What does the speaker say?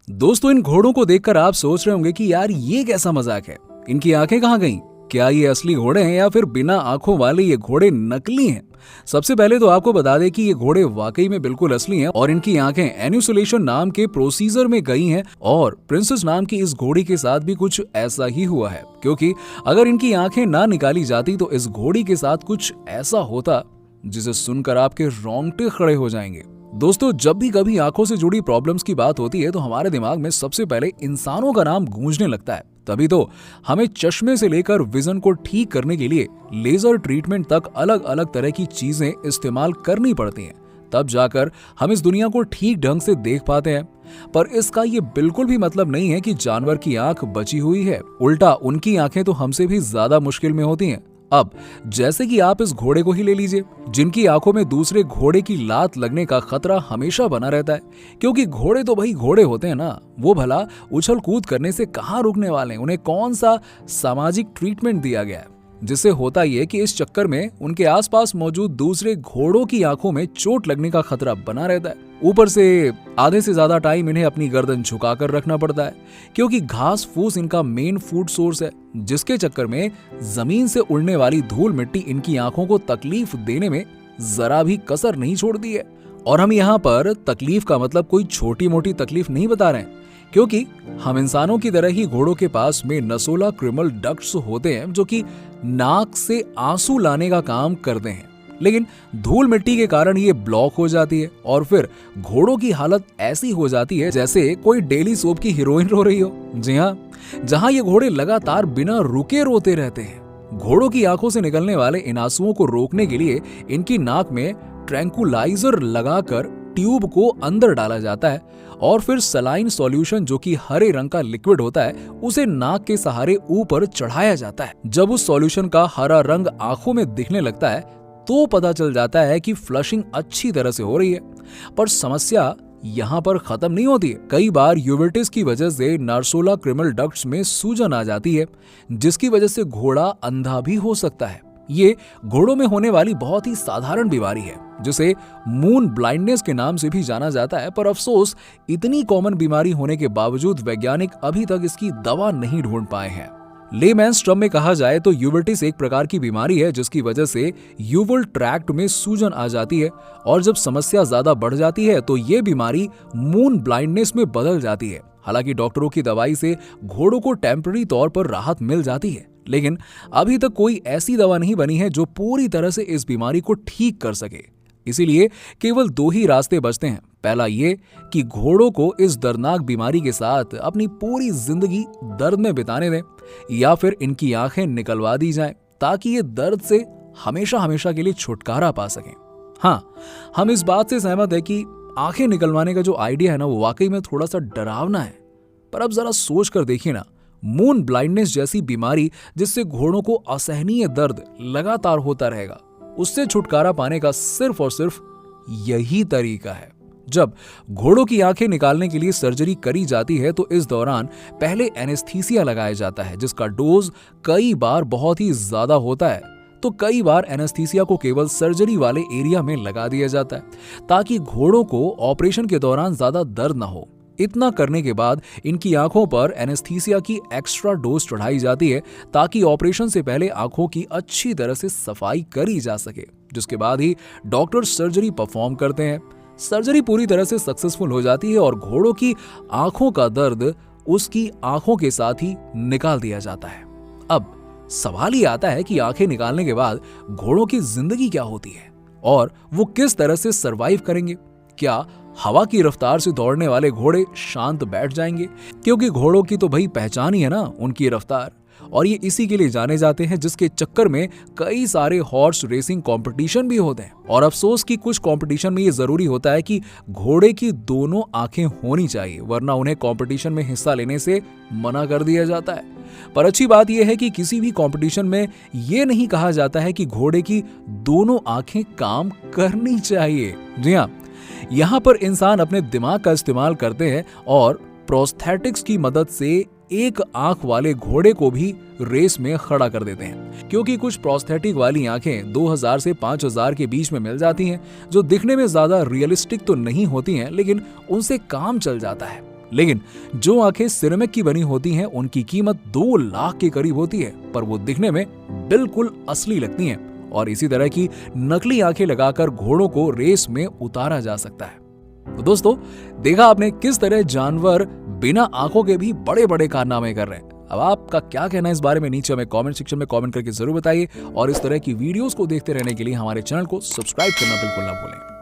दोस्तों, इन घोड़ों को देखकर आप सोच रहे होंगे कि यार ये कैसा मजाक है, इनकी आंखें कहाँ गईं? क्या ये असली घोड़े हैं या फिर बिना आंखों वाले ये घोड़े नकली हैं? सबसे पहले तो आपको बता दें कि ये घोड़े वाकई में बिल्कुल असली हैं और इनकी आंखें एन्यूसुलेशन नाम के प्रोसीजर में गई हैं और प्रिंसेस नाम की इस घोड़ी के साथ भी कुछ ऐसा ही हुआ है, क्योंकि अगर इनकी आंखें ना निकाली जाती तो इस घोड़ी के साथ कुछ ऐसा होता जिसे सुनकर आपके रोंगटे खड़े हो जाएंगे। दोस्तों, जब भी कभी आंखों से जुड़ी प्रॉब्लम्स की बात होती है तो हमारे दिमाग में सबसे पहले इंसानों का नाम गूंजने लगता है। तभी तो हमें चश्मे से लेकर विजन को ठीक करने के लिए लेजर ट्रीटमेंट तक अलग अलग तरह की चीजें इस्तेमाल करनी पड़ती हैं। तब जाकर हम इस दुनिया को ठीक ढंग से देख पाते हैं। पर इसका ये बिल्कुल भी मतलब नहीं है कि जानवर की आंख बची हुई है। उल्टा उनकी आंखें तो हमसे भी ज्यादा मुश्किल में होती हैं। अब जैसे कि आप इस घोड़े को ही ले लीजिए, जिनकी आंखों में दूसरे घोड़े की लात लगने का खतरा हमेशा बना रहता है, क्योंकि घोड़े तो भाई घोड़े होते हैं ना। वो भला उछल कूद करने से कहाँ रुकने वाले हैं? उन्हें कौन सा सामाजिक ट्रीटमेंट दिया गया है? जिससे होता ये कि इस चक्कर में उनके आसपास मौजूद दूसरे घोड़ों की आंखों में चोट लगने का खतरा बना रहता है। ऊपर से आधे से ज्यादा टाइम इन्हें अपनी गर्दन झुकाकर रखना पड़ता है, क्योंकि घास फूस इनका मेन फूड सोर्स है, जिसके चक्कर में जमीन से उड़ने वाली धूल मिट्टी इनकी आंखों को तकलीफ देने में जरा भी कसर नहीं छोड़ती है। और हम यहाँ पर तकलीफ का मतलब कोई छोटी मोटी तकलीफ नहीं बता रहे हैं, क्योंकि हम इंसानों की तरह ही घोड़ों के पास में नसोला क्रिमल डक्ट्स होते हैं जो कि नाक से आंसू लाने का काम करते हैं। लेकिन धूल मिट्टी के कारण ये ब्लॉक हो जाती है और फिर घोड़ों की हालत ऐसी हो जाती है जैसे कोई डेली सोप की हीरोइन रो रही हो। जी हाँ, जहां ये घोड़े लगातार बिना रुके रोते रहते हैं। घोड़ों की आंखों से निकलने वाले इन आंसुओं को रोकने के लिए इनकी नाक में ट्रैंकुलाइजर लगाकर ट्यूब को अंदर डाला जाता है और फिर सलाइन सॉल्यूशन, जो कि हरे रंग का लिक्विड होता है, उसे नाक के सहारे ऊपर चढ़ाया जाता है। जब उस सॉल्यूशन का हरा रंग आंखों में दिखने लगता है तो पता चल जाता है कि फ्लशिंग अच्छी तरह से हो रही है। पर समस्या यहाँ पर खत्म नहीं होती है। कई बार यूवेटिस की वजह से नार्सोला क्रिमल डक्ट्स में सूजन आ जाती है, जिसकी वजह से घोड़ा अंधा भी हो सकता है। ये घोड़ों में होने वाली बहुत ही साधारण बीमारी है, जिसे मून ब्लाइंडनेस के नाम से भी जाना जाता है। पर अफसोस, इतनी कॉमन बीमारी होने के बावजूद वैज्ञानिक अभी तक इसकी दवा नहीं ढूंढ पाए हैं। लेमैन्स टर्म में कहा जाए तो यूवेटिस एक प्रकार की बीमारी है जिसकी वजह से यूवल ट्रैक्ट में सूजन आ जाती है और जब समस्या ज्यादा बढ़ जाती है तो ये बीमारी मून ब्लाइंडनेस में बदल जाती है। हालांकि डॉक्टरों की दवाई से घोड़ों को टेम्पररी तौर पर राहत मिल जाती है, लेकिन अभी तक कोई ऐसी दवा नहीं बनी है जो पूरी तरह से इस बीमारी को ठीक कर सके। इसीलिए केवल दो ही रास्ते बचते हैं। पहला ये कि घोड़ों को इस दर्दनाक बीमारी के साथ अपनी पूरी जिंदगी दर्द में बिताने दें, या फिर इनकी आंखें निकलवा दी जाएं ताकि ये दर्द से हमेशा हमेशा के लिए छुटकारा पा सकें। हाँ, हम इस बात से सहमत है कि आंखें निकलवाने का जो आइडिया है ना, वो वाकई में थोड़ा सा डरावना है। पर अब जरा सोच कर देखिए ना, मून ब्लाइंडनेस जैसी बीमारी जिससे घोड़ों को असहनीय दर्द लगातार होता रहेगा, उससे छुटकारा पाने का सिर्फ और सिर्फ यही तरीका है। जब घोड़ों की आंखें निकालने के लिए सर्जरी करी जाती है तो इस दौरान पहले एनेस्थीसिया लगाया जाता है, जिसका डोज कई बार बहुत ही ज्यादा होता है। तो कई बार एनेस्थीसिया को केवल सर्जरी वाले एरिया में लगा दिया जाता है ताकि घोड़ों को ऑपरेशन के दौरान ज्यादा दर्द ना हो। इतना करने के बाद इनकी आंखों पर एनेस्थीसिया की एक्स्ट्रा डोज चढ़ाई जाती है ताकि ऑपरेशन से पहले आंखों की अच्छी तरह से सफाई करी जा सके, जिसके बाद ही डॉक्टर सर्जरी परफॉर्म करते हैं। सर्जरी पूरी तरह से सक्सेसफुल हो जाती है और घोड़ों की आंखों का दर्द उसकी आंखों के साथ ही निकाल दिया जाता है। अब सवाल ये आता है कि आंखें निकालने के बाद घोड़ों की जिंदगी क्या होती है और वो किस तरह से सरवाइव करेंगे? क्या हवा की रफ्तार से दौड़ने वाले घोड़े शांत बैठ जाएंगे? क्योंकि घोड़ों की तो भाई पहचान ही है ना उनकी रफ्तार, और ये इसी के लिए जाने जाते हैं, जिसके चक्कर में कई सारे हॉर्स रेसिंग कंपटीशन भी होते हैं। और अफसोस कि कुछ कंपटीशन में ये जरूरी होता है कि घोड़े की दोनों आंखें होनी चाहिए, वरना उन्हें कंपटीशन में हिस्सा लेने से मना कर दिया जाता है। पर अच्छी बात यह है कि किसी भी कंपटीशन में यह नहीं कहा जाता है कि घोड़े की दोनों आंखें काम करनी चाहिए। जी हाँ, यहाँ पर इंसान अपने दिमाग का इस्तेमाल करते हैं और प्रोस्थेटिक्स की मदद से एक आंख वाले घोड़े को भी रेस में खड़ा कर देते हैं, क्योंकि कुछ प्रोस्थेटिक वाली आंखें 2000 से 5000 के बीच में मिल जाती हैं, जो दिखने में ज्यादा रियलिस्टिक तो नहीं होती हैं, लेकिन उनसे काम चल जाता है। लेकिन जो आंखें सिरेमिक की बनी होती हैं उनकी कीमत 2 लाख के करीब होती है, पर वो दिखने में बिल्कुल असली लगती हैं। और इसी तरह की नकली आंखें लगाकर घोड़ों को रेस में उतारा जा सकता है। तो दोस्तों, देखा आपने किस तरह जानवर बिना आंखों के भी बड़े बड़े कारनामे कर रहे हैं। अब आपका क्या कहना है इस बारे में नीचे हमें कमेंट सेक्शन में कमेंट करके जरूर बताइए और इस तरह की वीडियोस को देखते रहने के लिए हमारे चैनल को सब्सक्राइब करना बिल्कुल ना भूलें।